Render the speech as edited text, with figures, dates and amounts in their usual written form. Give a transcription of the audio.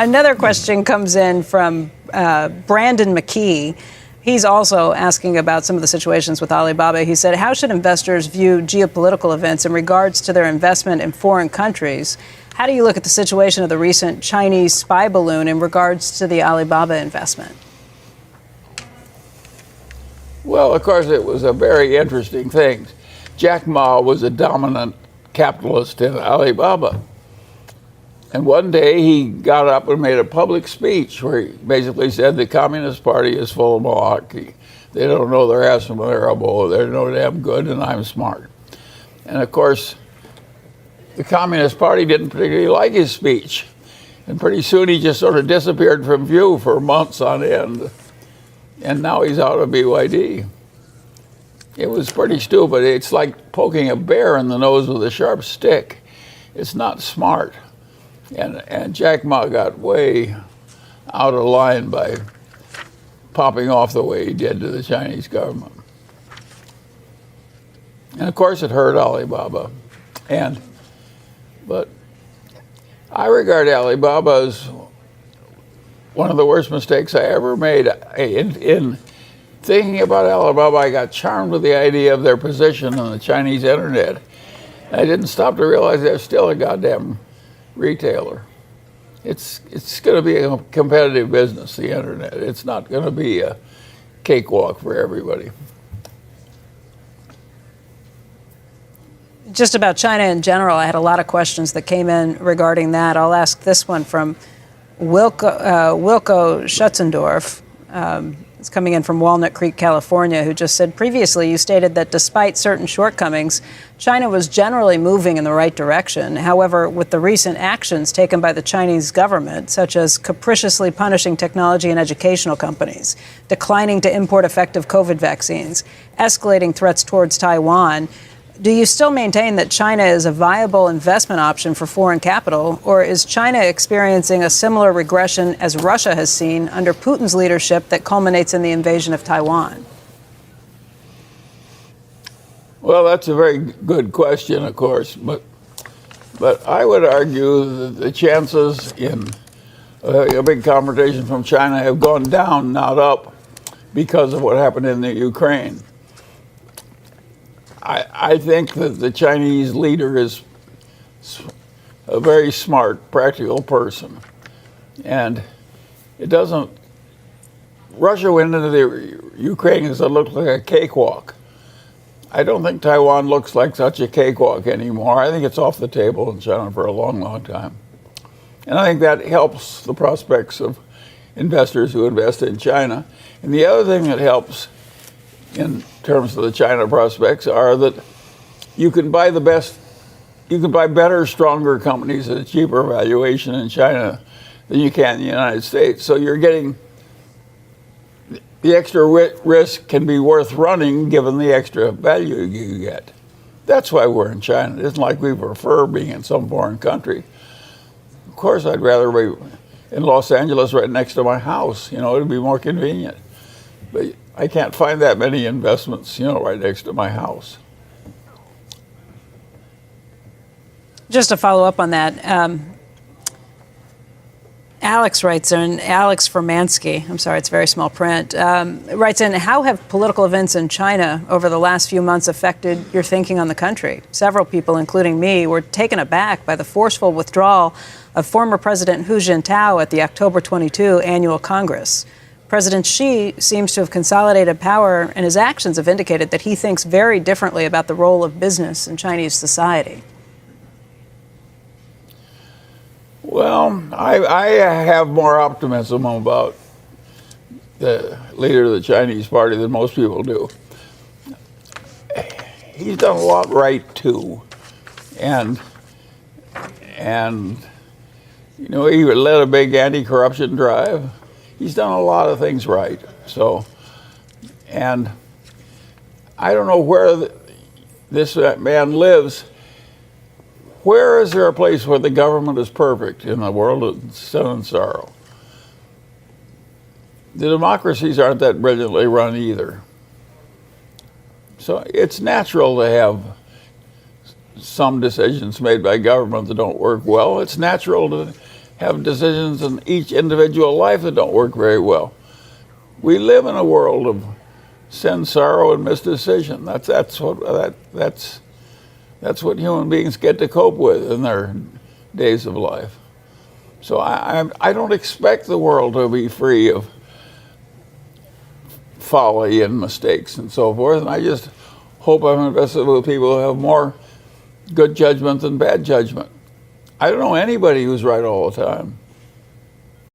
Another question comes in from Brandon McKee. He's also asking about some of the situations with Alibaba. He said, how should investors view geopolitical events in regards to their investment in foreign countries? How do you look at the situation of the recent Chinese spy balloon in regards to the Alibaba investment? Well, of course, it was a very interesting thing. Jack Ma was a dominant capitalist in Alibaba. And one day he got up and made a public speech where he basically said the Communist Party is full of malarkey. They don't know their ass from their elbow. They're no damn good, and I'm smart. And of course, the Communist Party didn't particularly like his speech. And pretty soon he just sort of disappeared from view for months on end. And now he's out of BYD. It was pretty stupid. It's like poking a bear in the nose with a sharp stick. It's not smart. And Jack Ma got way out of line by popping off the way he did to the Chinese government. And of course it hurt Alibaba. But I regard Alibaba as one of the worst mistakes I ever made. In thinking about Alibaba, I got charmed with the idea of their position on the Chinese internet. I didn't stop to realize they're still a goddamn retailer. It's going to be a competitive business, the internet. It's not going to be a cakewalk for everybody. Just about China in general, I had a lot of questions that came in regarding that. I'll ask this one from Wilco Schutzendorf. It's coming in from Walnut Creek, California, who just said, previously you stated that despite certain shortcomings, China was generally moving in the right direction. However, with the recent actions taken by the Chinese government, such as capriciously punishing technology and educational companies, declining to import effective COVID vaccines, escalating threats towards Taiwan, do you still maintain that China is a viable investment option for foreign capital, or is China experiencing a similar regression as Russia has seen under Putin's leadership that culminates in the invasion of Taiwan? Well, that's a very good question, of course, but I would argue that the chances in a big confrontation from China have gone down, not up, because of what happened in the Ukraine. I think that the Chinese leader is a very smart, practical person. And it doesn't, Russia went into the Ukraine because it looked like a cakewalk. I don't think Taiwan looks like such a cakewalk anymore. I think it's off the table in China for a long, long time. And I think that helps the prospects of investors who invest in China. And the other thing that helps in terms of the China prospects are that you can buy better, stronger companies at a cheaper valuation in China than you can in the United States. So you're getting, the extra risk can be worth running given the extra value you get. That's why we're in China. It isn't like we prefer being in some foreign country. Of course, I'd rather be in Los Angeles right next to my house. It'd be more convenient. But I can't find that many investments, right next to my house. Just to follow up on that, Alex writes in, Alex Formansky, I'm sorry, it's very small print, writes in, how have political events in China over the last few months affected your thinking on the country? Several people, including me, were taken aback by the forceful withdrawal of former President Hu Jintao at the October 22 annual Congress. President Xi seems to have consolidated power, and his actions have indicated that he thinks very differently about the role of business in Chinese society. Well, I have more optimism about the leader of the Chinese party than most people do. He's done a lot right, too. And he led a big anti-corruption drive. He's done a lot of things right. So, and I don't know where this man lives. Where is there a place where the government is perfect in the world of sin and sorrow? The democracies aren't that brilliantly run either. So it's natural to have some decisions made by government that don't work well. It's natural to have decisions in each individual life that don't work very well. We live in a world of sin, sorrow, and misdecision. That's what human beings get to cope with in their days of life. So I don't expect the world to be free of folly and mistakes and so forth. And I just hope I'm invested with people who have more good judgment than bad judgment. I don't know anybody who's right all the time.